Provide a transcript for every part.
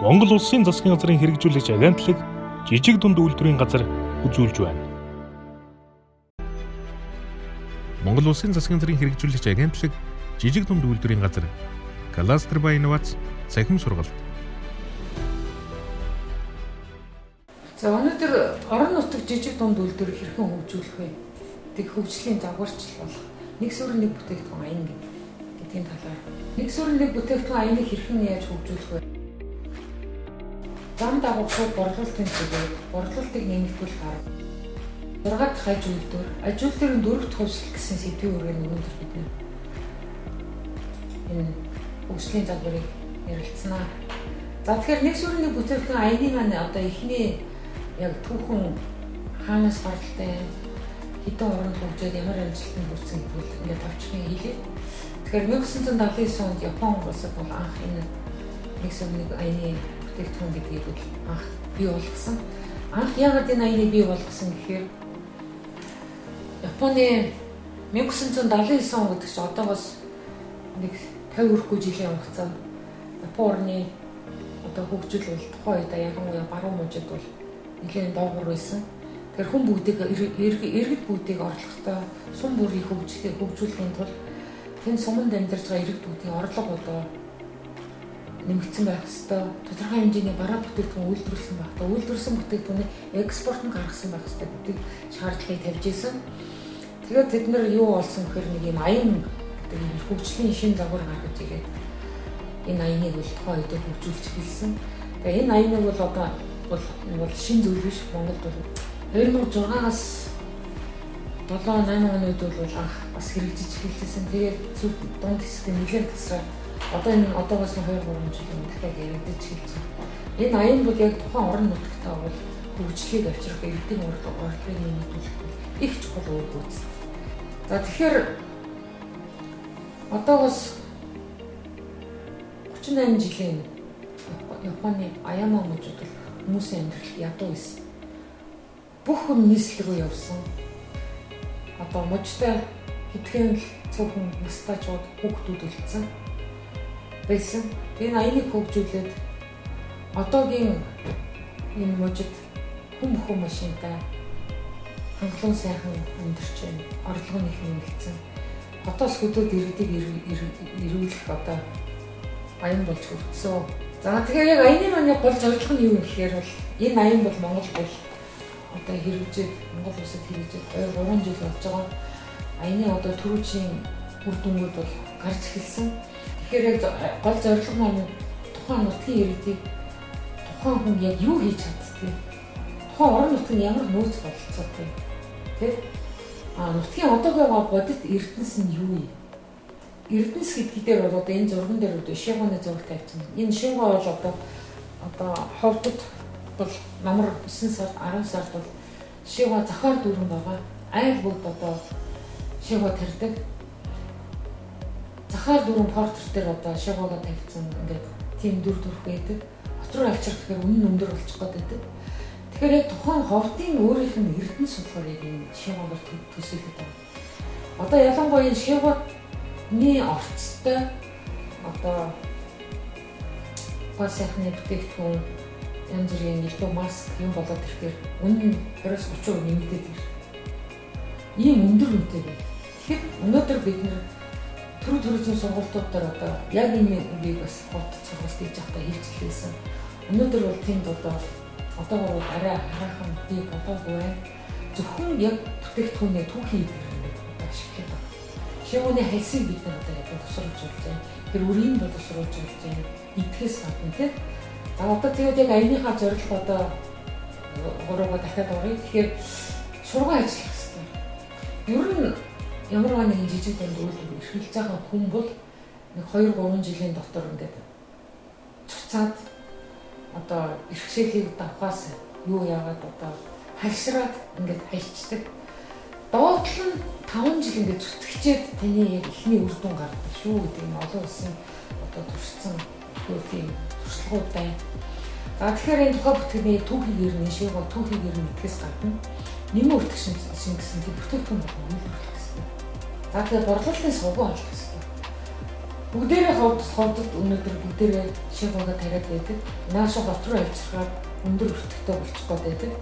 Монгол Улсын засгийн газрын хэрэгжүүлэгч агентлаг жижиг дунд үйлдвэрийн газар үзүүлж байна. Монгол Улсын засгийн газрын хэрэгжүүлэгч агентлаг жижиг дунд үйлдвэрийн газар кластер ба инновац цахим сургалт. За өнөөдөр орон нутаг жижиг дунд үйлдвэрийг хэрхэн хөгжүүлэх вэ? Тэг хөгжлийн загварчил болох нэг сүрэн нэг бүтээгдэхүүн аян гэдгийн талаар. Нэг сүрэн нэг бүтээгдэхүүн аяныг хэрхэн яаж хөгжүүлэх вэ? Зам дагуулсан борлуулалтын чиглэл, борлуулалтыг нэмэгдүүлэх арга. 6 дахь аж үйлдвэр, аж үйлдвэрийн 4 дахь хувьсгал гэсэн сэдвийн үргээр өнөөдөр бид энэ хөгжлийн загварыг ярилцсанаа. За тэгэхээр нэг сүрэн нэг бүтээгдэхүүн аяны маань одоо эхний яг түүхэн хаанаас гаралтай хэдэн оронд хөгжөөд ямар амжилтанд хүрсэн гэдгийг ингээд товчхон хэлье. Тэгэхээр 1979 онд Япон улсад бол анх энэ нэг сүрэн нэг аяны бүтээгдэхүүн гэдгийг анх бий болгосон. Анх яагаад энэ аяныг бий болгосон гэхээр Японы 1979 он гэдэг чинь одоогоос нэг 50 хүрэхгүй жилийн хугацаа Японы одоо хөгжил бол тухайн үед ялангуяа баруун мужид бол нэлээд доогуур байсан. Тэгэхээр хүн бүгдийг иргэд бүгдийг орлоготой сум бүрийн хөгжүүлэхийн тулд тэн суманд амьдарч байгаа иргэд бүгдийн орлого одоо нэмэгдсэн байх ёстой. Тодорхой хэмжээний бараа бүтээгдэхүүн үйлдвэрлэсэн байх. Үйлдвэрлэсэн бүтээгдэхүүний экспорт нь гаргасан байх ёстой гэдэг шаардлагыг тавьж исэн. Тэгээд тэд нэр юу болсон гэхээр нэг юм аян гэдэг юм хөгжлийн шин загвар гаргаж ирээд энэ аяныг бол тухайн үед хөгжүүлж хэлсэн. Тэгээд энэ аяныг бол одоо бол шин зүйл биш. Монголд бол 2006-аас 7-8 оны үед бол анх бас хэрэгжиж эхэлсэн. Тэгээд дунд хэсэгт нэлээд тасраад одоо энэ одоогоос 2-3 жилийн дахиад яригдаж эхэлж байна. Энэ аян бол яг тухайн орон нутгтаа бол хөгжлийг авчрах иргэдийн орлогыг нэмэгдүүлэх их чухал үйл гүйцэтгэв. За тэгэхээр одоогоос 38 жилийн Японы Аяма мужид хүмүүсийн амьдрал ядуу байсан. Бүх хүн нийслэл рүү явсан. Одоо мужтай хэдхэн цөөхөн настайчууд хүүхдүүд үлдсэн байсан. Энэ аяныг хөгжүүлээд одоогийн энэ мужид хүн бүхэн машинтай хангалуун сайхан амьдарч байна. Орлого нь их нэмэгдсэн. Хотоос хөдөөд иргэдийг ирүүлэх одоо аян болж хөгжсөн. За тэгэхээр яг аяны маань гол зорилго нь юу гэхээр бол энэ аян бол Монгол бол одоо хэрэгжиж Монгол улсад хэрэгжиж 3 жил болж байгаа. Аяны одоо түрүүчийн үр дүнгууд бол гарч эхэлсэн. Тэгэхээр яг гол зорилго маань тухайн нутгийн иргэдийг тухайн хүн яг юу хийж чаддгийг, тухайн орон нутгийн ямар нөөц бололцоотой тийм нутгийн одоогийн бодит эрдэнэс нь юу вэ? Эрдэнэс гэдгийг дээр бол одоо энэ зурган дээр үү Шигоны зураг тавьсан. Энэ Шиго бол одоо ховдод бол намар 9 сард 10 сард бол Шиго захаар дүүрэн байгаа. Айл бүгд одоо Шиго тарьдаг. Захаар дүүрэн портер дээр одоо Шигого тавьсан ингээд тийм дүр байдаг. Хот руу авчрах гэхээр үнэн өндөр болчих гээд байдаг. Тэгэхээр яг тухайн ховдын өөрийнх нь эрдэнэс болохоор яг энэ Шигогоор төсөөлөд байна. Одоо ялангуяа энэ Шигоны орцтой одоо сайхны бүтээгдэхүүн янз бүрийн илүү маск юм болоод ирэхээр үнэн 20-30% нэмэгдээд ирэх. Ийм өндөр үнэтэй байна. Тэгэхээр өнөөдөр бид нэр төрийн сургалтууд дээр одоо яг энэ үгийг бас хот сургалт хийж байхдаа хэлцлээсэн. Өнөөдөр бол тэнд одоогоор арай хараахан би бодоогүй байна. Зөвхөн яг бүтээгдэхүүнээ түүхий гэдэг одоо ашиглаад байна. Шигоны хайсыг бид нар одоо яг тусруулж байна. Тэр үрийн бол тусруулж байна. Итгэс гадна тийм. За одоо тэгээд яг аяныхаа зорилго одоо гурваа дахиад орё. Тэгэхээр шурган ажиллах хэрэгтэй. Ер нь ямар нэгэн жижиг дунд үйлдвэр эрхэлж байгаа хүн бол нэг 2-3 жилийн дотор ингээд цуцаад одоо эрхшээлийг давхаас юу яагаад одоо хальсраад ингээд хайлчдаг. Доотлол нь 5 жил ингээд зүтгэжээд таны яг ихний үр дүн гардаг шүү гэдэг нь олон улсын одоо туршсан тийм туршлагууд байна. За тэгэхээр энэ тухай бүтээгний түүхийгээр нь Шиго түүхийгээр нь итгэс гадна нэмэн өртгсөн гэсэн тийм бүтээгдэхүүн үйлдвэрлэх хэрэгтэй. За тэгэхээр борлуулалтын сувг олох хэрэгтэй. Бүгдээрээ ховдод өнөөдөр бүгдээрээ шигуугаа тариад байдаг. Нааша хот руу авчирхаад өндөр өртөгтэй болчих гээд байдаг.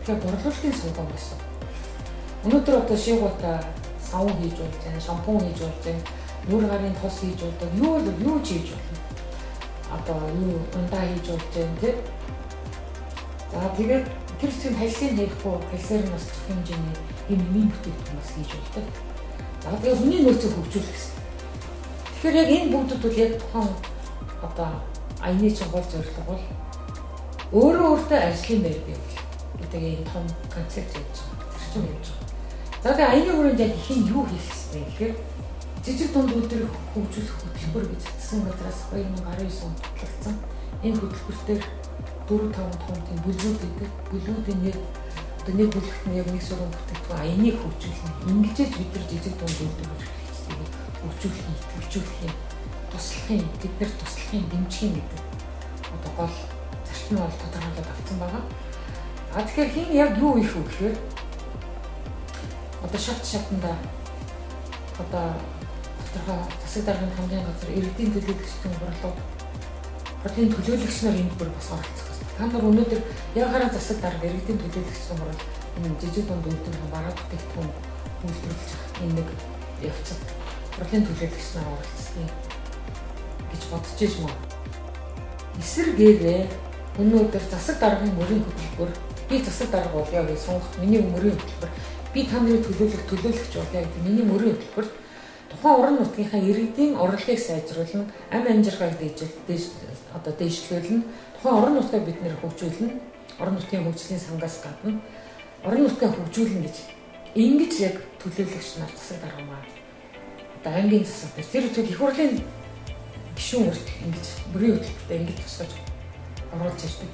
Тэгэхээр борлуулалтын сувган байсан. Өнөөдөр одоо шигуугаа савн хийж болж байна, шампунь хийж болж байна, нүүр гарын тос хийж болдог, юу ч хийж болно. Одоо юу ундаа хийж болж байна тийм. За тэгээд тэр чинь хальсын хийхгүй, хальсаар нь бас хэмжээний юм бүтээгдэхүүн бас хийж болдог. За тэгээд хүний нөөцөө хөгжүүлэх гэсэн. Тэгэхээр яг энэ бүгдүүд бол яг тухайн одоо аяны чинь гол зорилго бол өөртөө ажлын байр бий гэдэг энэ том концепт явж байгаа. Тэр чинь явж байгаа. За тэгээд аяны хүрээнд яг их нь юу хийх хэрэгтэй гэхээр жижиг дунд үйлдвэрийг хөгжүүлэх хөтөлбөр гэж хэлсэн газраас 2019 онд батлагдсан. Энэ хөтөлбөр дээр 4-5 том тийм бүлгүүд байдаг. Бүлгүүдийн нэг бүлэгт нь яг нэг сургууль бүтээгдэхүүн аяныг хөгжүүлнэ. Ингэж бид нар жижиг дунд үйлдвэрийг хөгжүүлэх юм туслахын тэдгээр туслахын дэмжихийн гэдэг одоо гол зарчим бол тодорхойлоод авсан байгаа. А тэгэхээр хин яг юу их вэ гэхээр одоо шатндаа одоо тодорхой засаг даргын хамгийн газар иргэдийн төлөөлөгчдийн төлөөлөгч нар энд бүр бас оролцох гэсэн. Та нар өнөөдөр яг хараа засаг дарга иргэдийн төлөөлөгчдийн хурал энэ жижиг дунд үйлдвэрийн бараа бүтээгдэхүүн үйлдвэрлэж энэ нэг явцад хурлын төлөөлөгч нар оролцсон гэж бодож юм уу? Эсвэргээрээ өнөөдөр засаг даргын мөрийн хөтөлбөр би засаг дарга болъё гэж сонгох миний мөрийн хөтөлбөр би та нарын төлөөлөгч болъё гэдэг миний мөрийн хөтөлбөр тухайн орон нутгийнхаа иргэдийн орлогыг сайжруулна, амь амжиргааг дээшлүүлнэ, тухайн орон нутгаа бид нэр хөгжүүлнэ, орон нутгийн хөгжлийн сангаас гадна орон нутгаа хөгжүүлнэ гэж ингэж яг төлөөлөгч нар засаг дарга маань ангийн засаг дээр тэр зүйл их хурлын гишүүн өрт ингэж бүрийн хөтөлбөртөө ингэж тусгаж оруулж ирдэг.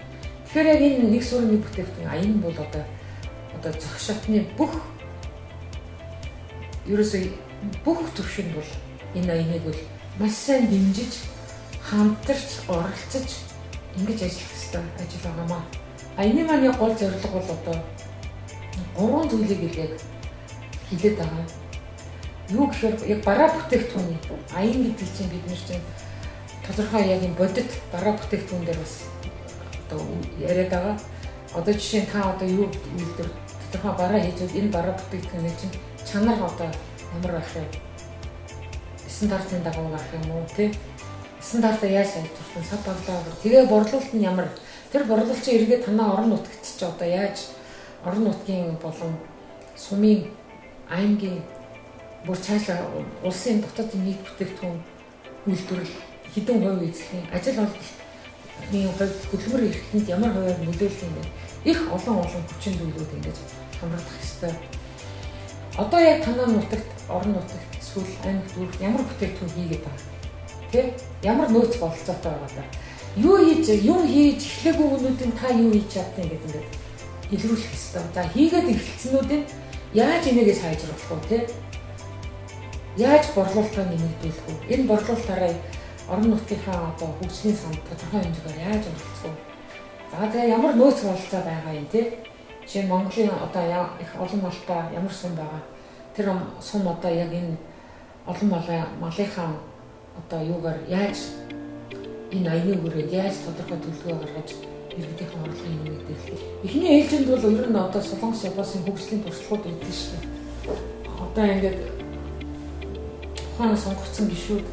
Тэгэхээр яг энэ нэг суурины бүтээгдэхүүн аян бол одоо зогшотны бүх төвшин бол энэ аяныг бол маш сайн дэмжиж хамтарч оролцож ингэж ажиллах хэрэгтэй ажил байгаамаа. Аяны маань яг гол зорилго бол одоо 3 зүйлийг яг хэлээд байгаа. Юу гэхээр яг бараа бүтээгдэхүүний аян гэдэг чинь бид нэр чинь тодорхой яг энэ бодит бараа бүтээгдэхүүн дээр бас одоо яриад байгаа. Одоо жишээ нь та одоо юу үйлдвэр тодорхой бараа хийж энэ бараа бүтээгдэхүүний чинь чанар одоо ямар байх вэ? Стандартын дагуу гарах юм уу тий? Стандартаа яаж сайжруулах, сав борлоо. Тэгээ борлуулалт нь ямар? Тэр борлуулалтын эргээ танаа орон нутагт ч одоо яаж орон нутгийн болон сумын аймгийн бүр цаашаа улсын дотоодын нийт бүтээгдэхүүн үйлдвэрлэл хэдэн хувь эзлэх ажил олборлын хувьд хөдөлмөр эрхтэнд ямар хувиар нөлөөлөх юм бэ? Их олон хүчин зүйлүүд ингэж хамрагдах ёстой. Одоо яг танаа нутагт орон нутагт эсвэл аймагт ямар бүтээгдэхүүн хийгээд байгаа. Тэ? Ямар нөөц бололцоотой байгаа даа. Юм хийж эхлэегүй хүмүүдийн та юу хийж чадсан гэдэг ингээд илрүүлэх ёстой. За хийгээд эхэлснүүдийн яаж энийгээ сайжруулах вэ, тэ? Яаж борлуулалтаа нэмэгдүүлэх вэ? Энэ борлуулалтаараа орон нутгийнхаа одоо хөгжлийн санд тодорхой хэмжээгээр яаж оролцох вэ? За тэгээ ямар нөөц бололцоо байгаа юм, тэ? Жишээ нь Монголын одоо их олон малтай ямар сум байгаа. Тэр сум одоо яг энэ олон малынхаа одоо юугаар яаж энэ аяны хүрээнд яаж тодорхой төлөвлөгөө гаргаж иргэдийн орлогын нэмэгдүүлэх. Эхний ээлжинд бол ер нь одоо Солонгос улсын хөгжлийн туршлагууд өгдөө шүү дээ. Одоо ингээд ухаан сонгогдсон гишүүд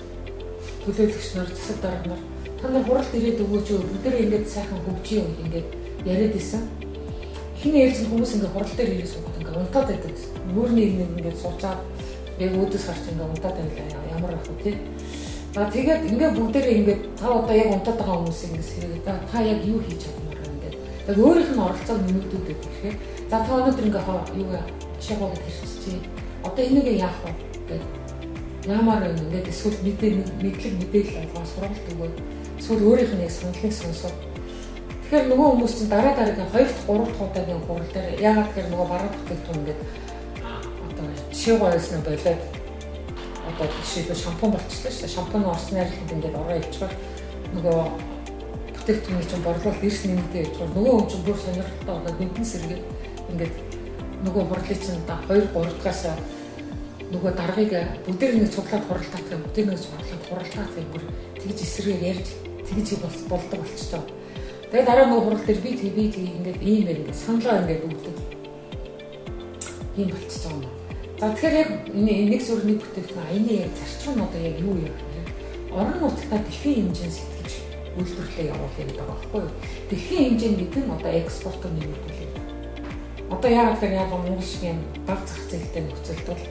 төлөөлөгч нар засаг дарга нар та нар хуралд ирээд өгөөч бүгдээ ингээд сайхан хөгжиж ингээд яриад исэн. Эхний ээлжинд хүмүүс ингээд хурал дээр ирээд суугаад ингээд унтаад байдаг. Нүүрний нэг ингээд суучаад яг өөдөөс гарч ингээд унтаад байлаа. Ямар ах вэ тий? За тэгээд ингээд бүгдээрээ ингээд та одоо яг унтаад байгаа хүмүүсийг ингээд сэргээд та яг юу хийж чадмаар вэ ингээд. Яг өөрийнх нь оролцоог нэмэгдүүлээд тэгэхээр за та өнөөдөр ингээд юу шагнаад хэлчихчихье. Одоо энийг яах вэ гэдэг. Ямар ингээд эсвэл мэдээлэл аваад сургалт өгөөд эсвэл өөрийнх нь яг саналыг сонсоод тэгэхээр нөгөө хүмүүс чинь дараа дараагийн 2-3 удаагийн хурал дээр яагаад тэгэхээр нөгөө бараа бүтээгдэхүүн ингээд одоо жишээ гоёсны болоод одоо жишээлбэл шампунь болчихлоо шүү дээ. Шампунь орсны арилганд ингээд ороо ивчгаар нөгөө бүтээгдэхүүний чинь борлуулалт эрс нэмэгдээ ивчгаар нөгөө хүн чинь бүр сонирхолтой болоод нүдэн сэргээд ингээд нөгөө хурлын чинь 2-3 дахаас нөгөө даргаыг бүгдээр нэг цуглаад хуралдаах юм, бүгдээр нэг цуглаад хуралдаах юм бүр тэгж эсрэгээр ярьж тэгж болдог болчихсон. Тэгээд дараа нөгөө хурал дээр би ингээд ийм ингээд саналаа ингээд өгдөг. Ийм болчихсон юм. За тэгэхээр яг нэг зүрхний бүтээгдэхүүн аяны яг зарчим нь одоо яг юу юм бэ? Орон нутгад дэлхийн хэмжээнд сэтгэж үйлдвэрлэлээ явуулах гэдэг байгаа байхгүй юу? Дэлхийн хэмжээнд гэдэг нь одоо экспортыг нэмэгдүүлэх. Одоо яг Монгол шиг юм бага зах зээлтэй нөхцөлд бол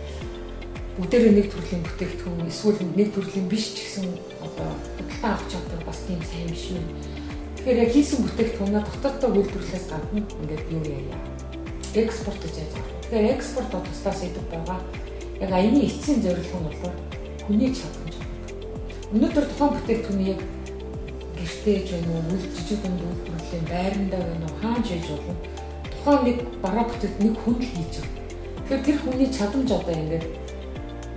бүгдээрээ нэг төрлийн бүтээгдэхүүн эсвэл нэг төрлийн биш ч гэсэн одоо худалдаа авч чаддаг бас тийм сайн биш юм. Тэгэхээр яг хийсэн бүтээгдэхүүнээ дотооддоо үйлдвэрлэлээс гадна ингээд юу яа. Экспорт гэж яаж байгаа. Тэгэхээр экспорт тусдаас идэв байгаа. Яг аяны эцсийн зорилго нь бол хүний чадамж. Өнөөдөр тухайн бүтээгдэхүүний яг гэртээ ч юм уу, үйл жижиг дунд үйлдвэрлэлийн байрандаа байна уу, хааж яж болно. Тухайн нэг бараа бүтээгдэхүүн нэг хүн л хийж байгаа. Тэгэхээр тэр хүний чадамж одоо ингээд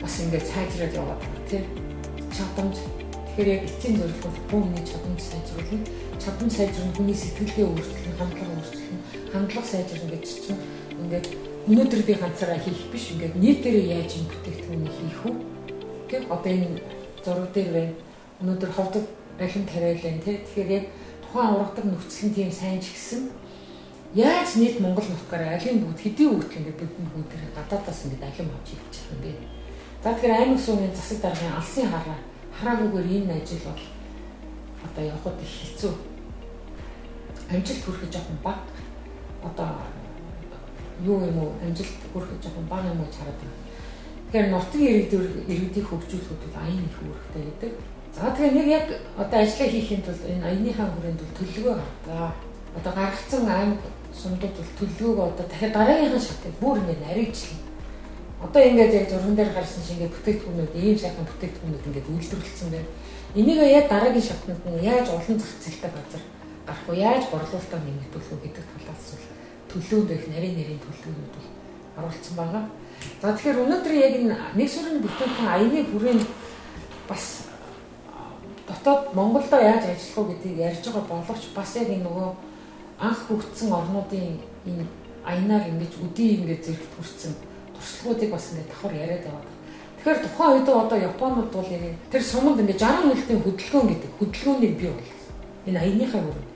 бас ингээд сайжраад яваад байна тийм. Чадамж. Тэгэхээр яг эцсийн зорилго нь хүний чадамж сайжруулна. Чадамж сайжруулна, хүний сэтгэлгээ өөрчлөн, хандлага сайжруулна гэж чинь ингээд өнөөдөр би ганцаараа хийх биш ингээд нийтээрээ яаж юм бүтээгдэхүүнийг хийх үү? Тийм одоо энэ зураг дээр байна. Өнөөдөр ховдод алим тариалан тий. Тэгэхээр яг тухайн ургадаг нөхцөл нь тийм сайн ч гэсэн яаж нийт Монгол нутгаараа алим бүгд хэдийн бүгд ингээд бидний бүгд гадаадаас ингээд алим авч ирж байгаа юм бэ? За тэгэхээр аймаг сумын засаг даргын алсын хараагүйгээр энэ ажил бол одоо явахд их хэцүү. Амжилт хүрэхэд жоохон бага одоо юу юм уу амжилт хүрэхэд жоохон бага юм уу хараад байна. Тэгэхээр нутгийн иргэдийг хөгжүүлэхэд бол аян их үүрэгтэй гэдэг. За тэгэхээр нэг яг одоо ажиллаа хийхэд бол энэ аяныхаа хүрээнд бол төлөвлөгөө гаргая. Одоо гаргацсан аймаг сумдууд бол төлөвлөгөөгөө одоо дахиад дараагийнхаа шатыг бүр ингээд нарийчлаа. Одоо ингээд яг зурган дээр гарсан шиг ингээд бүтээгдэхүүнүүд ийм сайхан бүтээгдэхүүнүүд ингээд үйлдвэрлэлсэн байна. Энийг яг дараагийн шатнд нь яаж олон зах зээлтэй газар гарах уу, яаж борлуулалтаа нэмэгдүүлэх үү гэдэг талаас бол төлөвлөнд их нарийн төлөвлөгөөнүүд бол оруулсан байгаа. За тэгэхээр өнөөдөр яг энэ нэг сүрэн бүтээгдэхүүн аяны хүрээнд бас дотоод Монголдо яаж ажиллах уу гэдгийг ярьж байгаа боловч бас яг энэ нөгөө анх хөгжсөн орнуудын энэ аянаар ингэж үдийн ингэж зэрэгт хүрсэн туршлагуудыг бас ингэ давхар яриад байгаа. Тэгэхээр тухайн үед одоо Японууд бол яг тэр суманд ингэ 60 хүнлтийн хөдөлгөөн гэдэг хөдөлгөөнийг бий болгосон. Энэ аяныхаа хүрээнд.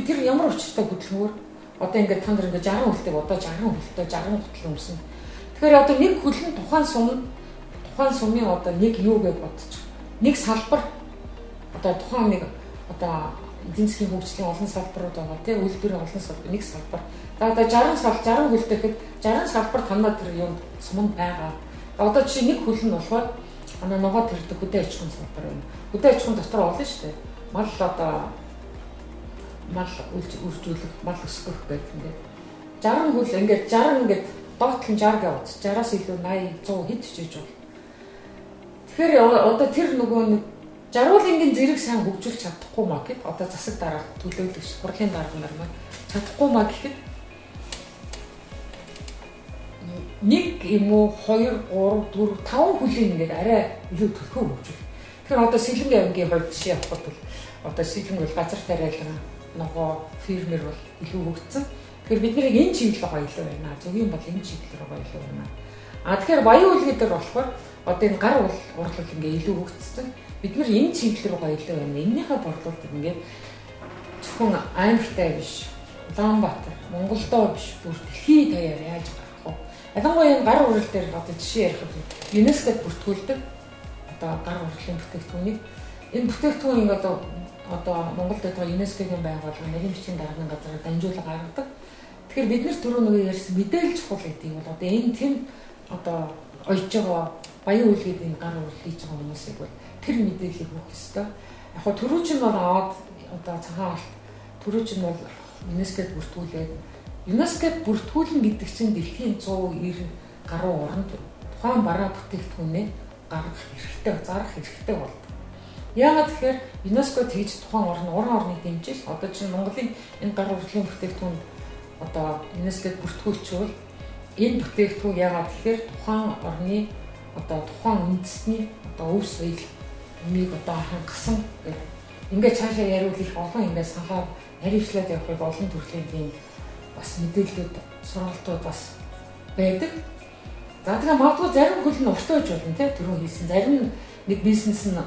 Тэр ямар учиртай хөдөлгөөнөөр одоо ингэ та нар ингэ 60 хүнлтийг одоо 60 хүнлтээ 60 хөдөлгөөн өмсөн. Тэгэхээр одоо нэг хөлн тухайн сумын одоо нэг юу гэж бодчих. Нэг салбар одоо тухайн нэг одоо эдийн засгийн хөгжлийн олон салбарууд байгаа тийм үйлдвэрийн олон салбар нэг салбар. За одоо 60 хөлтэй гэхэд 60 салбар танаа тэр юм суманд байгаа. Одоо жишээ нэг хөл нь болохоор ногоо тэрдэг хөдөө аж ахуйн салбар байна. Хөдөө аж ахуйн дотор олон шүү дээ. Мал одоо мал үржүүлэх, мал өсгөх гэх ингээд 60 хөл ингээд 60 ингээд доотлон 60 гэвч 60-аас илүү 80 100 хэд ч хийж байна. Тэгэхээр одоо тэр нөгөө нэг жаргуулынгийн зэрэг сайн хөгжүүлж чадахгүй маа гэд одоо засаг дарга төлөөлөгч хурлын дарга нар маань чадахгүй маа гэхэд нэг юм уу 2 3 4 5 хүлийн ингээд арай илүү төлхөө хөгжүүл. Тэгэхээр одоо Сэлэнгэ аймгийн хувьд жишээ авахад бол одоо Сэлэнгэ бол газар тариалан ногоо фермер бол илүү хөгжсөн. Тэгэхээр бид нэр энэ чиглэл байгаа илүү байна. Зөвхөн бол энэ чиглэл байгаа илүү байна. Тэгэхээр баян үлгээ дээр болохоор одоо энэ гар урлал ингээ илүү хөгжсөн. Бид нар энэ чиглэл рүү илүү байна. Эннийхээ борлуулалт ингээд зөвхөн аймагтай биш, Улаанбаатар, Монголдоо биш, бүр дэлхийн даяар яаж гарах вэ? Ялангуяа энэ гар урал дээр одоо жишээ ярих бол ЮНЕСКОд бүртгүүлдэг одоо гар урлалын бүтээгдэхүүнийг энэ бүтээгдэхүүн ингээд одоо Монголд байгаа ЮНЕСКОгийн байгууллага нарийн бичгийн даргын газраар дамжуулан гаргадаг. Тэгэхээр бид нар түрүү нөгөө ярьсан мэдээлэл чухал гэдэг нь бол одоо энэ тэм одоо ойж байгаа баян үлгээд энэ гар урал хийж байгаа хүмүүсийг бол тэр мэдээллийг өгөх ёстой. Яг хөө түрүү чинь бол аваад одоо цагаан алт түрүү чинь бол ЮНЕСКОд бүртгүүлээд ЮНЕСКОд бүртгүүлнэ гэдэг чинь дэлхийн 190 гаруй орнд тухайн бараа бүтээгдэхүүнээ зарах хэрэгтэй болдог. Яагаад тэгэхээр ЮНЕСКОд хийж тухайн уран орныг дэмжиж одоо чинь Монголын энэ гар урлалын бүтээгдэхүүн одоо ЮНЕСКОд бүртгүүлчихвэл энэ бүтээгдэхүүн яагаад тэгэхээр тухайн орны одоо тухайн үндэсний одоо өв соёл юмыг одоо хангасан гэх ингээд цаашаа яриул их олон ингээд санаа хариуцлаад явахыг олон төрлийн тийм бас мэдээлэлүүд сургалтууд бас байдаг. За тэгээ магадгүй зарим хөл нь урт байж болно тий түрүү хийсэн. Зарим нэг бизнес нь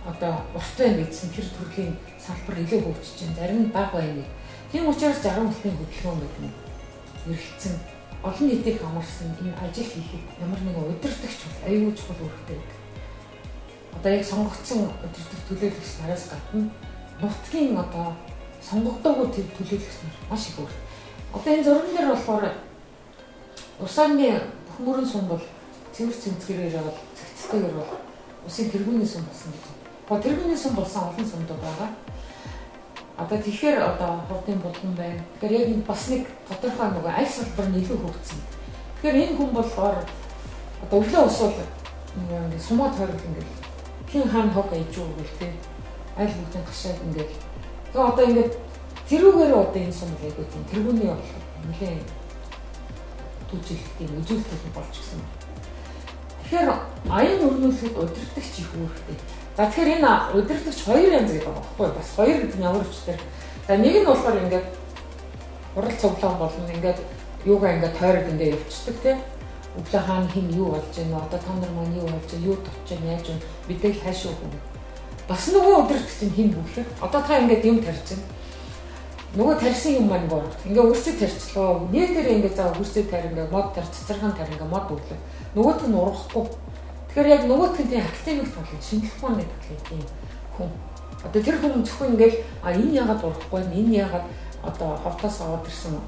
одоо урт байна гэсэн тэр төрлийн салбар илүү хөгжиж байна. Зарим нь бага байна. Тийм учраас 60 хүнтэй хөдөлгөөн гэдэг нь эргэлцсэн олон нийтийг хамарсан энэ ажил хийхэд ямар нэгэн удирдахч бол аюул чухал үүрэгтэй байдаг. Одоо яг сонгогдсон удирдах төлөөлөгч нараас гадна нутгийн одоо сонгогдоогүй тэр төлөөлөгч нар маш их өөр. Одоо энэ зурган дээр болохоор усааны хүмүүрэн сум бол цэвэр цэмцгэрээр бол цэгцтэйгээр бол усын тэргүүний сум болсон гэж. Гоо тэргүүний сум болсон олон сумдууд байгаа. Одоо тэгэхээр одоо хурдын булган байна. Тэгэхээр яг энэ бас нэг тодорхой нөгөө аль салбар нь илүү хөгжсөн. Тэгэхээр энэ хүн болохоор одоо өглөө усвал нөгөө ингэ сумаа тойрол ингээд хин хаан хог ээж үү гэл тээ. Аль бүгдийн гашаад ингээд. Тэгээ одоо ингээд тэрүүгээр одоо энэ сум яг үгүй тэргүүний болох нэлээ түжилтийн үзүүлэлт болж гисэн. Тэгэхээр аян өрнүүлэхэд удирдахч их үүрэгтэй. За тэгэхээр энэ удирдахч хоёр янз гэдэг байгаа байхгүй бас хоёр гэдэг нь ямар өчтөр. За нэг нь болохоор ингээд урал цуглаан болно ингээд юугаа ингээд тойрог ингээд явчихдаг тийм. Өглөө хаана хин юу болж байна одоо та нар маань юу болж байна юу товч байна яаж вэ мэдээлэл хаашаа өгөх. Бас нөгөө удирдахч нь хин бүхлээ. Одоо та ингээд юм тарьж байна. Нөгөө тарьсан юм маань гоо. Ингээ үрсэг тарьчлаа. Нээлтээр ингээ за үрсэг тарь ингээ мод тарь цэцэрхэн тарь ингээ мод өглөө. Нөгөөт нь урахгүй. Тэгэхээр яг нөгөөт нь тийм академик талын шинжлэх ухааны талын тийм хүн. Одоо тэр хүн зөвхөн ингээл энэ яагаад урахгүй вэ? Энэ яагаад одоо ховтоос аваад ирсэн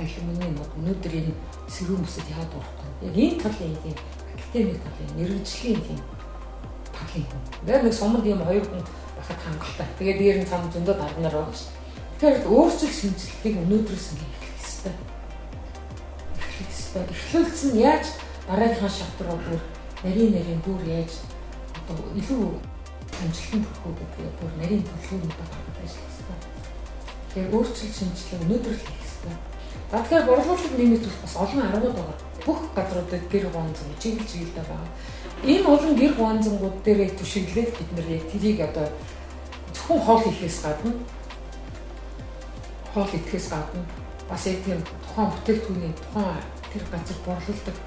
алюминий мод өнөөдөр энэ сэрүүн бүсэд яагаад урахгүй вэ? Яг энэ талын тийм академик талын мэрэгжлийн тийм талын хүн. Яг нэг сумд юм хоёр хүн байхад хангалттай. Тэгээд дээр нь цаана зөндөө дарганаар байгаа шүү. Тэгэхээр өөрчлөлт шинжилгээг өнөөдрөөс ингээ эхлэх ёстой. Эхлүүлсэн яаж дараагийн шатруу бүр нарийн бүр яаж одоо илүү амжилтанд хүрэх үү гэдэг бүр нарийн төлөвлөгөөтэй гаргаж ажиллах ёстой. Тэгэхээр өөрчлөлт шинжилгээ өнөөдөр л хийх ёстой. За тэгэхээр борлуулалт нэмэгдүүлэх бас олон аргууд байгаа. Бүх газруудад гэр гуанзан чиглэлтэй байгаа. Энэ олон гэр гуанзангууд дээрээ түшиглээд бид нэр яг тэрийг одоо зөвхөн хоол хийхээс гадна хоол идэхээс гадна бас яг тийм тухайн бүтээгдэхүүний тухайн тэр газар борлуулдаг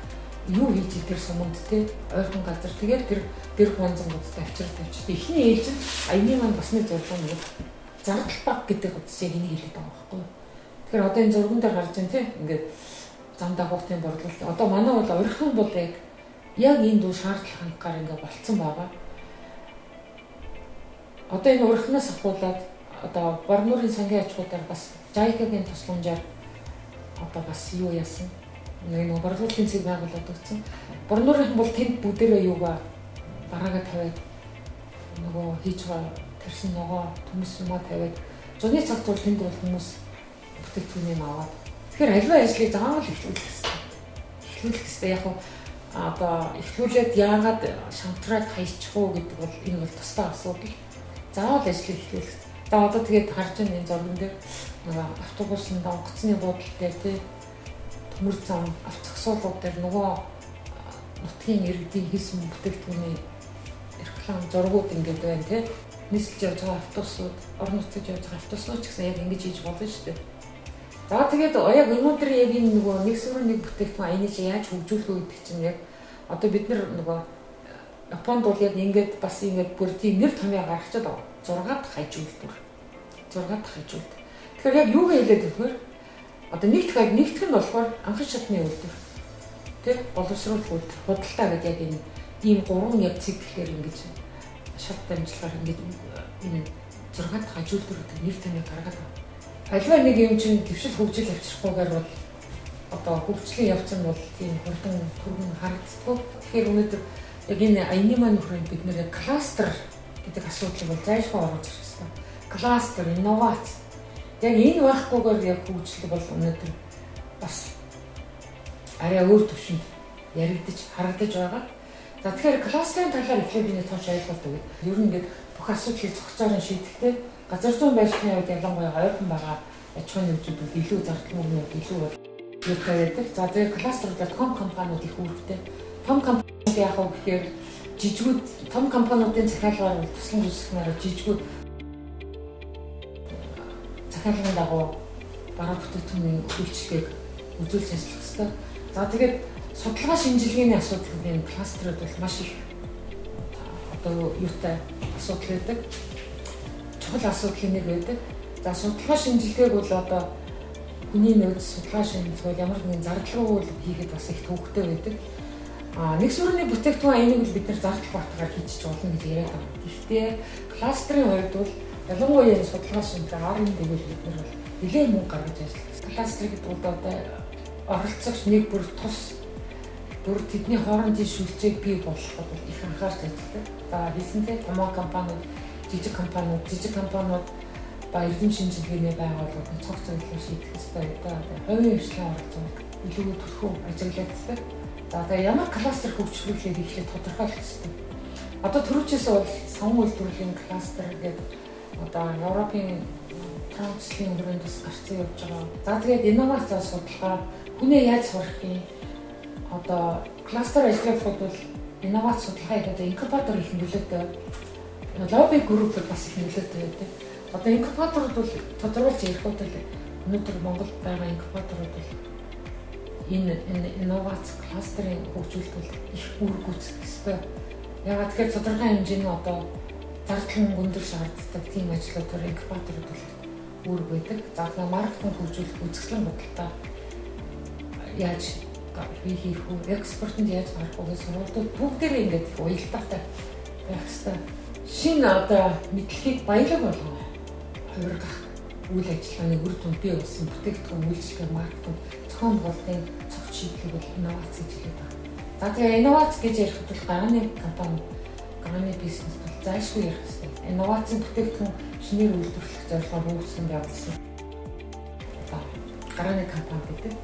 юу хийж тэр суманд те ойрхон газар тэгээд тэр гэр гуанзангуудад авчирч эхний ээлж нь аяны маань бас нэг зурган нэг зардал баг гэдэг утсыг энийг хэлээд байгаа байхгүй юу. Тэгэхээр одоо энэ зурган дээр гарч байна те ингээд зам дагуултын борлуулалт одоо манай бол ойрхон бол яг энэ дүү шаардлага хангахаар ингээд болцсон байгаа. Одоо энэ урхнаас ахуулаад одоо Борнуурын сангийн аж ахуйгаар бас Жайкагийн тусламжаар одоо бас юу яасан нэг борлуулалтын цэг байгуулад өгсөн. Борнуурын бол тэнд бүгдээрээ юугаа бараагаа тавиад нөгөө хийж байгаа тэрсэн нөгөө төмс юмаа тавиад зуны цаг туул тэнд бол хүмүүс бүтээгдэхүүнийг аваад тэгэхээр аливаа ажлыг заавал эхлүүлэх хэрэгтэй. Эхлүүлэх хэрэгтэй яг одоо эхлүүлээд яагаад шантраад хаячих уу гэдэг бол энэ бол тусдаа асуудал. Заавал ажлыг эхлүүлэх. За одоо тэгээд харж байгаа энэ зурган дээр нөгөө автобусанд онгоцны буудлын дээр тий төмөр зам авцгсуулууд дээр нөгөө нутгийн иргэдийн хийсэн бүтээгдэхүүний реклам зургууд ингээд байна тий нийслж явж байгаа автобусууд орон нутгад явж байгаа автобусууд ч гэсэн яг ингэж хийж болно шүү дээ. За тэгээд яг өнөөдөр яг энэ нөгөө нэг сүрэн нэг бүтээгдэхүүн аяны чи яаж хөгжүүлэх үү гэдэг чинь яг одоо бид нар нөгөө Японд бол яг ингээд бас ингээд бүр тийм нэр томьёо гаргачаад байгаа. 6 дахь хажуулт. 6 дахь хажуулт. Тэгэхээр яг юу хэлээд өгөхөөр одоо нэгтгэх нь болохоор анхан шатны үйлдвэр. Тэ боловсруулах үйлдвэр. Худалдаа гэдэг яг энэ ийм 3 яг циклээр ингэж шат дамжлагаар ингэж энэ 6 дахь хажуулт гэдэг нэр томьёо гаргаад байна. Аливаа нэг юм чинь төвшил хөгжил авчрахгүйгээр бол одоо хөгжлийн явц нь бол тийм хурдан түргэн харагддаг. Тэгэхээр өнөөдөр яг энэ аяны маань нөхрөнд бид нэр кластер гэдэг асуудлыг бол зайлшгүй оруулж ирэх хэрэгтэй. Кластер, инновац. Яг энэ байхгүйгээр яг хөгжил бол өнөөдөр бас арай өөр төвшөнд яригдж харагдаж байгаа. За тэгэхээр кластерын талаар эхлээд биний тооч ойлголт өгье. Ер нь ингээд бүх асуудлыг зохицоор шийдэхдээ газар зүйн байшины хувьд ялангуяа ойрхон байгаа аж ахуйн нөхцөлд илүү зардал мөнгөнүүд илүү бол юутай байдаг. За тэгээд кластерлууд том компаниуд их үүрэгтэй. Том компаниуд яг уу гэхээр жижигүүд том компаниудын захиалгаар тусламж үзүүлснээр жижигүүд захиалгын дагуу бараа бүтээгдэхүүний үйлчлэгийг үзүүлж ажиллах хэрэгтэй. За тэгээд судалгаа шинжилгээний асуудал энэ кластерууд бол маш их одоо юутай асуудал байдаг. Чухал асуудлын нэг байдаг. За судалгаа шинжилгээг бол одоо хүний нөөц судалгаа шинжилгээ ямар нэгэн зардал руу хийгээд бас их төвөгтэй байдаг. Нэг сүрний бүтээгдэхүүн энийг л бид нар зардал батгаар хийчих болно гэж яриад байгаа. Гэхдээ кластерын хувьд бол ялангуяа энэ судалгаа шинжилгээ R&D гэж бид нар бол нэлээд мөнгө гаргаж ажилладаг. Кластер гэдэг нь одоо оролцогч нэг бүр тус бүр тэдний хоорондын шүлжээг бий болгоход их анхаарч ажилладаг. За хэлсэнтэй томоо компаниуд, жижиг компаниуд ба эрдэм шинжилгээний байгууллагууд цог зөвлөлөө шийдэх ёстой гэдэг. Хувийн хвшлийн оролцоог илүү төрхөө ажиглагддаг. За тэгээ ямар кластер хөгжүүлэхийг эхлээд тодорхойлох ёстой. Одоо түрүүчээс бол савн үйлдвэрлэлийн кластер гэдэг одоо Европын транспортын хүрээнд бас гарцсан явж байгаа. За тэгээд инновац судалгаа хүнээ яаж сурах юм? Одоо кластер ажиллахад бол инновац судалгаа гэдэг инкубатор их нөлөөтэй. Лобби группуд бас их нөлөөтэй байдаг. Одоо инкубаторууд бол тодорхойлж ярих бол өнөөдөр Монголд байгаа инкубаторууд бол энэ инновац кластерын хөгжүүлэлт их үр гүйцэтгэх ёстой. Ягаад тэгэхээр тодорхой хэмжээний одоо зардал өндөр шаарддаг тийм ажлуудаар инкубаторууд бол үр байдаг. За тэгээ маркетинг хөгжүүлэх үзэсгэлэн бодолтой яаж хийх үү, экспортод яаж гарах уу гэсэн сургалтууд бүгдээрээ ингээд их уялдаатай байх ёстой. Шинэ одоо мэдлэгийг баялаг болгоо хувиргах үйл ажиллагааны үр дүнд бий болсон бүтээгдэхүүн үйлчлэг маркетинг зохион байгуулалтын цогц шийдлийг бол инновац гэж хэлээд байна. За тэгээ инновац гэж ярихад бол гарааны бизнес бол зайлшгүй ярих хэрэгтэй. Инновацийн бүтээгдэхүүн шинээр үйлдвэрлэх зорилгоор хөгжсөн явуулсан. Одоо гарааны компани гэдэг.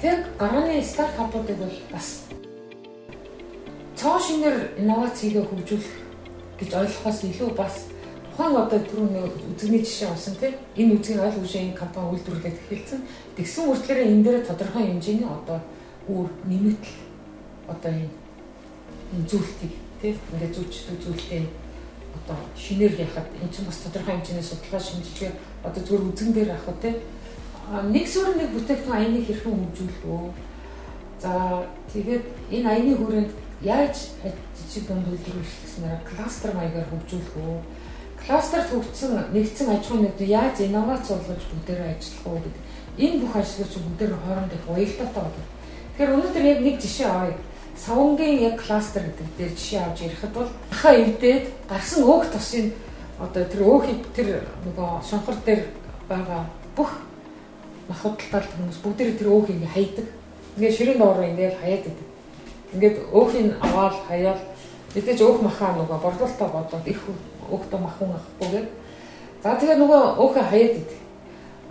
Тэгэхээр гарааны стартапуудыг бол бас цоо шинээр инновац хийгээ хөгжүүлэх гэж ойлгохоос илүү бас тухайн одоо түрүүний үзэгний жишээ авсан тийм энэ үзгийн ойл хүчийн компани үйлдвэрлээд эхэлсэн. Тэгсэн үртлэрээ энэ дээр тодорхой хэмжээний одоо үр нэмэгдэл одоо энэ зүйлтийг тийм ингээд зүйлтэй одоо шинээр яхад энэ чинь бас тодорхой хэмжээний судалгаа шинжилгээ одоо зүгээр үзэн дээр авах тийм нэг сүрэн нэг бүтээгдэхүүн аяныг хэрхэн хөгжүүлэх вэ? За тэгээд энэ аяны хүрээнд яаж жижиг дунд үйлдвэрлэх гэснээр кластер маягаар хөгжүүлэх вэ? Кластерт хөгжсөн нэгдсэн аж ахуйн нэгд яаж инновац болгож бүгдээрээ ажиллах вэ гэдэг. Энэ бүх ажлууд чинь бүгдээр хоорондоо их уялдаатай байна. Тэгэхээр өнөөдөр яг нэг жишээ авъя. Савнгийн яг кластер гэдэг дээр жишээ авч ярихад бол хаа эвдээд гарсан өөх тосын одоо тэр өөхийг тэр нөгөө шонхор дээр байгаа бүх махбодталтай хүмүүс бүгдээрээ тэр өөхийг ингээ хайдаг. Ингээ ширийн доороо ингээ хаяад идэг. Ингээд өөхийг аваад хаяал мэдээж өөх махаа нөгөө борлуулалтаа бодоод их өөхтөө махан авахгүйгээд за тэгээ нөгөө өөхөө хаяад идэг.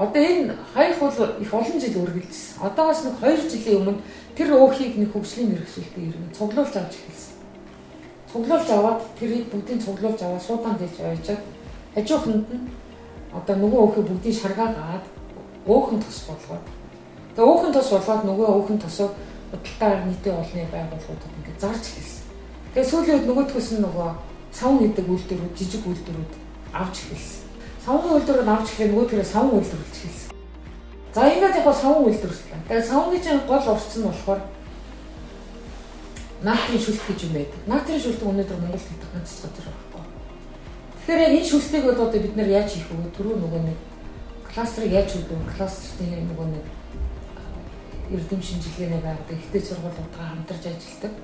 Одоо энэ хаях бол их олон жил үргэлжилсэн. Одоогоос нэг 2 жилийн өмнө тэр өөхийг нэг хөгжлийн мэргэжилтэд иргэн цуглуулж авч эхэлсэн. Цуглуулж аваад тэрийг бүгдийг цуглуулж аваад шуудан дэж аваачаад хажууханд нь одоо нөгөө өөхөө бүгдийг шаргаагаад өөхөн тос болгоод тэгээ өөхөн тос болгоод нөгөө өөхөн тосоо худалдаа нийтийн олонны байгууллагуудад ингээд зарж эхэлсэн. Тэгээ сүүлийн үед нөгөөдгөөс нь нөгөө савн гэдэг үйлдвэрүүд, жижиг үйлдвэрүүд авч эхэлсэн. Савны үйлдвэрүүд авч ирэхэд нөгөөдгөрөө савн үйлдвэрлэж эхэлсэн. За ингээд яг савн үйлдвэрлэлээ. Тэгээ савны чинь гол орц нь болохоор наатрийн шүлт гэж юм байдаг. Наатрийн шүлт өнөөдөр Монголд гэдэг ганцхан газар байхгүй. Тэгэхээр яг энэ шүлтийг одоо бид нэр яаж хийх вэ? Түрүү нөгөө нэг кластерыг яаж хөгжүүлэх вэ? Кластерын нөгөө нэг эрдэм шинжилгээний байгууллага ихтэй сургуулиудаа хамтарч ажилладаг.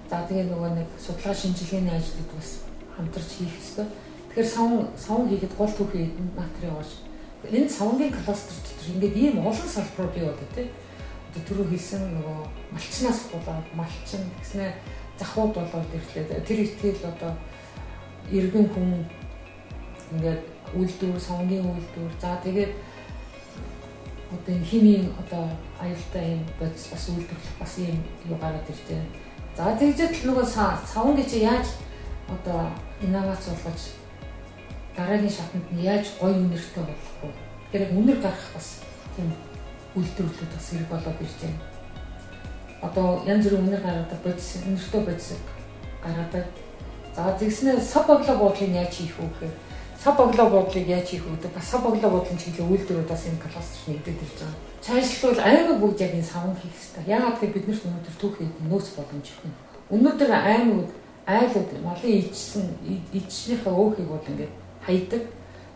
За тэгээ нөгөө нэг судалгаа шинжилгээний ажлууд бас хамтарч хийх ёстой. Тэгэхээр савн хийхэд гол түүхий наатрийн ууш. Энэ савнгийн кластер дотор ингээд ийм олон салбар бий болоо тийм. Одоо түрүү хэлсэн нөгөө малчнаас болоод малчин гэснээр захууд болоод ирлээ. Тэр ихтгэл одоо иргэн хүн ингээд үйлдвэр, савнгийн үйлдвэр. За тэгээд одоо энэ химийн одоо аюултай юм бодис бас үйлдвэрлэх бас юм юу гараад иржээ. За тэгжэл нөгөө савн гэж яаж одоо инновац болгож дараагийн шатанд нь яаж гоё үнэртэй болох вэ? Тэгэхээр үнэр гарах бас тийм үйлдвэрлэлүүд бас хэрэг болоод иржээ. Одоо янз бүрийн үнэр гаргадаг бодис, үнэртэй бодис гаргадаг. За тэгснээр сав боглоо буудлыг яаж хийх вэ гэхээр сав боглоо буудлыг яаж хийх вэ гэдэг бас сав боглоо буудлын чиглэлийн үйлдвэрүүд бас энэ кластерт нэгдээд ирж байгаа. цаашлбал аймаг бүгд яг энэ савн хийх хэрэгтэй. Яагаад гэвэл бид нарт өнөөдөр түүхий нөөц боломж их юм. Өнөөдөр аймагуд айлууд малын ичснийхээ өөхийг бол ингээд хайдаг.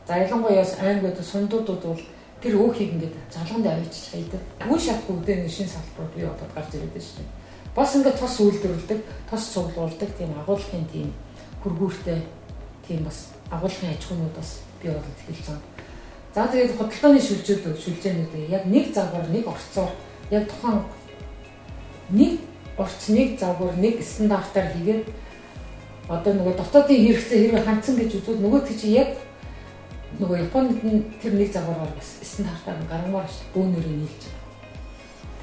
За ялангуяа аймагуд сундуудууд бол тэр өөхийг ингээд залганд авчиж хайдаг. Үн шат бүгдээ шин салбарууд бий болоод гарч ирээд байна шүү дээ. Бас ингээд тос үйлдвэрлэдэг, тос цуглуулдаг тийм агуулгын тийм хөргүүртэй тийм бас агуулгын аж ахуйнууд бас бий болоод эхэлж байгаа. За тэгээд хөдөлгөөний шүлжээнүүд яг нэг загвар, нэг орцоор яг тухайн нэг орц, нэг загвар, нэг стандартаар хийгээд одоо нөгөө дотоодын хэрэгцээ хэрэг хандсан гэж үзвэл нөгөө чи яг нөгөө Японд тэр нэг загвараар бас стандартаар гаргамаар бөөнөрөө нийлж байгаа.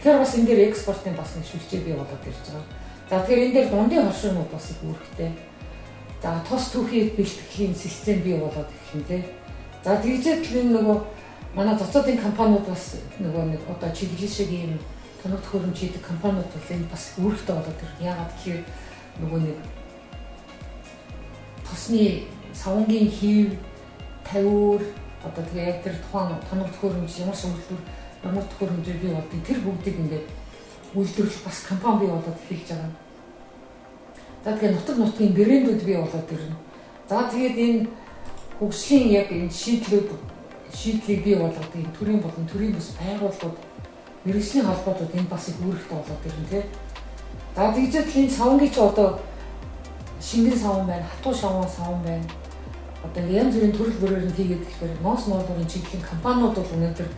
Тэгэхээр бас энэ дээр экспортын бас нэг шүлжээ бий болоод ирж байгаа. За тэгэхээр энэ дээр дундын хоршоонууд бас их үүрэгтэй. За тос түүхий бэлтгэхийн систем бий болоод ирэх юм тий. За тэгжээд л нөгөө манай дотоодын компаниуд бас нөгөө нэг одоо чиглэл шиг ийм тоног төхөөрөмж хийдэг компаниуд бол энэ бас үүрэгтэй болоод ирэх. Яагаад гэхээр нөгөө нэг тосны савнгийн хийв, тавиур одоо тэгээ яг тэр тухайн тоног төхөөрөмж ямар шийдвэр ямар төхөөрөмжөөр бий болдог тэр бүгдийг ингээд үйлдвэрлэх бас компани бий болоод эхэлж байгаа. За тэгээ нутаг нутгийн брэндүүд бий болоод ирнэ. За тэгээд энэ хөгжлийн яг энэ шийдлийг бий болгодог энэ төрийн болон төрийн бус байгууллагууд мэргэжлийн холбоотууд энэ бас их үүрэгтэй болоод ирнэ тий. За тэгжээд энэ савнгийн ч одоо шингэн савн байна, хатуу савн байна. Одоо янз бүрийн төрөл бүрээр нь хийгээд ирэхээр ноос ноолын чиглэлийн компаниуд бол өнөөдөр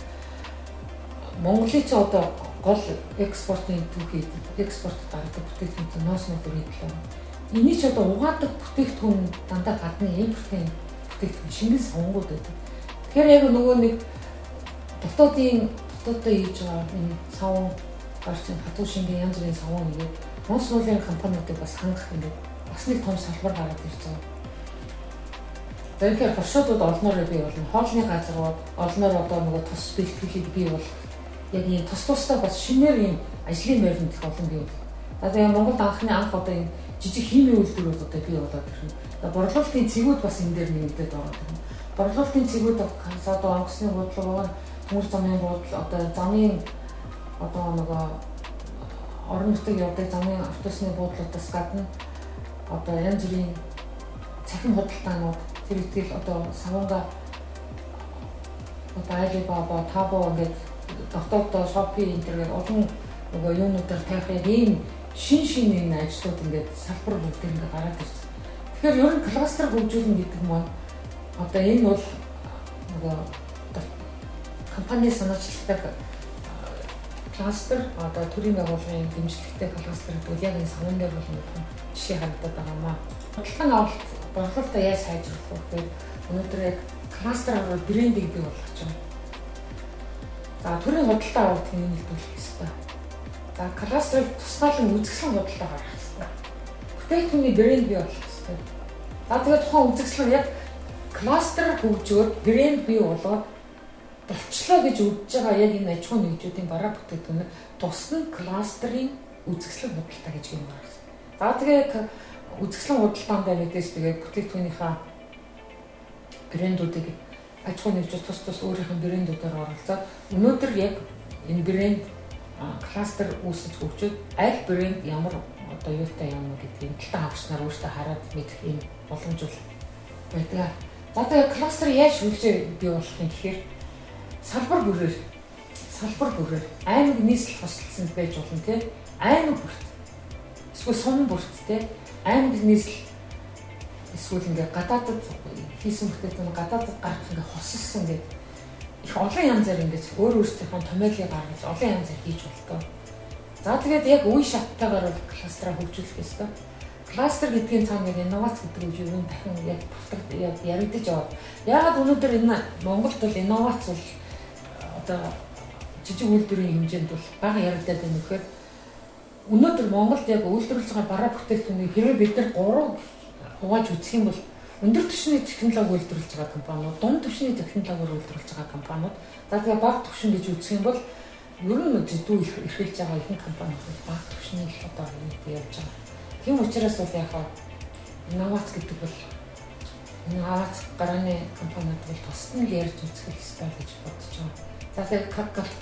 Монголын ч одоо гол экспортын түүхий, экспорт гаргадаг бүтээгдэхүүн ноос ноолын хэлээ. Энийг ч одоо угаадаг бүтээгдэхүүн дандаа гадны импортын бүтээгдэхүүн шингэн савнгууд байдаг. Тэгэхээр яг нөгөө нэг дотоодоо хийж байгаа энэ савн гарч хатуу шингэн янз бүрийн савн нэгээд ноос ноолын компаниудыг бас хангах ингээд бас нэг том салбар гараад ирж байгаа. За тэгэхээр хоршоодууд олноор бий болно. Хоолны газрууд олноор одоо нөгөө тос бэлтгэлийг бий болох яг ийм тусдаа бас шинээр ийм ажлын байранд их олон бий болно. За тэгээ Монголд анх одоо энэ жижиг химийн үйлдвэрүүд одоо бий болоод ирнэ. Борлуулалтын цэгүүд бас энэ дээр нэгдээд байгаа. Борлуулалтын цэгүүд одоо онгоцны бодлого, төмөр замын бодлого, одоо замын одоо нөгөө орон нутгийн явдаг замын автобусны буудлуудаас гадна одоо янз бүрийн цахим худалдаанууд тэр ихтгэл одоо савнга одоо Alibaba, Taobao ингээд дотооддоо Shopee интернет олон нөгөө юунуудаар тавих ийм шин энэ ажлууд ингээд салбар бүгд ингээд гараад ирж байна. Тэгэхээр ер нь кластер хөгжүүлнэ гэдэг маань одоо энэ бол нөгөө компани санаачлагтай кластер одоо төрийн байгууллагын дэмжлэгтэй кластер гэдэг яг энэ савн дээр бол жишээ харагдаад байгаа маа. Бодлогын авалт борлуулалтаа яаж сайжруулах вэ гэхээр өнөөдөр яг кластераар брендинг бий болгож байна. За төрийн худалдаа авалт хэнийг нөлөөлөх ёстой. За кластерыг тусгаалan үзэсгэлэн худалдаа гаргах ёстой. Бүтээгдэхүүний брэнд бий болох ёстой. За тэгээд тухайн үзэсгэлэн яг кластер хөгжөөд брэнд бий болгоод болчлоо гэж үзэж байгаа яг энэ аж ахуйн нэгжүүдийн бараа бүтээгдэхүүн тусна кластерын үзэсгэлэн худалдаа гэж юм байна. За тэгээд үзэсгэлэн худалдаанд мэдээж тэгээд бүтээгдэхүүнийхээ брэндүүдийг аж ахуйн нэгжүүд тус өөрийнх нь брэндүүдээр оролцоод өнөөдөр яг энэ брэнд кластер үүсэж хөгжөөд аль брэнд ямар одоо юутай юм гэдгийг талтай хавчнаар өөртөө хараад мэдэх юм боломж байдаг. За тэгээд кластер яаж хөгжөө бий болох юм гэхээр салбар бүрээр аймаг нийслэл хослолцсон байж болно тийм аймаг бүрт эсвэл сум бүрт тийм аймаг нийслэл эсвэл ингээ гадаадд хийсэн бүтээгдэхүүн гадаадд гарах ингээ хосолсон гэдэг их олон янзаар ингэж өөрийнхөө томьёолыг гаргаж олон янзаар хийж болдог. За тэгээд яг үе шаттайгаар кластераа хөгжүүлэх ёстой. Кластер гэдгийн цаана инновац гэдэг үг юу дахин яг яригдаж яваад. Яагаад өнөөдөр энэ Монголд бол инновац бол одоо жижиг үйлдвэрийн хэмжээнд бол бага яригдаад байна гэхээр өнөөдөр Монголд яг үйлдвэрлэж байгаа бараа бүтээгдэхүүнийг хэрвээ бид нар 3 хувааж үзэх юм бол өндөр түвшний технологи үйлдвэрлэж байгаа компаниуд, дунд түвшний технологиор үйлдвэрлэж байгаа компаниуд, за тэгээ бага түвшин гэж үзэх юм бол ер нь зэдүү эрхэлж байгаа ихэнх компаниуд бага түвшний одоо явж байгаа. Тийм учраас бол яг инновац гэдэг бол Аз гарааны компаниуд бол тусад нь ярьж үзэх хэрэгтэй гэж бодож байгаа. За тэгээд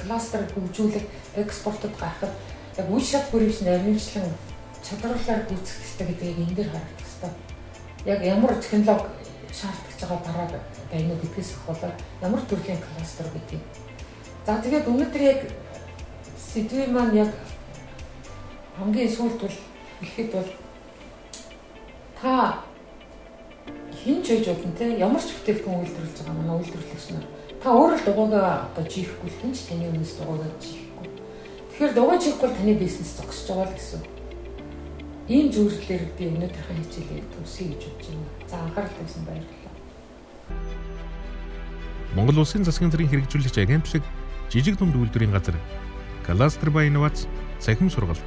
кластерыг хөгжүүлэх, экспортод гаргахад яг үе шат бүрийс нарийнчлан чадварлаар гүйцэх хэрэгтэй гэдгийг энэ дээр харах хэрэгтэй. Яг ямар технологи шаардлагач байгаа бараг байна уу гэдгээс ахвал ямар төрлийн кластер гэдэг. За тэгээд өнөөдөр яг сэдвийн маань яг хамгийн сүүлд бол ихэд бол та хин ч гэж бодно те ямар ч бүтээгдэхүүн үйлдвэрлэж байгаа манай үйлдвэрлэгч нар та өөрөө л дугаагаа одоо жихгүй хин ч таны өмнөөс дугаагаа жихгүй. Тэгэхээр дугаа жихгүй бол таны бизнес зогсож байгаа л гэсэн. Ийм зүйлээр би өнөөдрийнхээ хичээлийг төгсөе гэж бодож байна. За анхаарал тавьсан баярлалаа. Монгол Улсын засгийн газрын хэрэгжүүлэгч агентлаг жижиг дунд үйлдвэрийн газар Кластер ба инновац цахим сургалт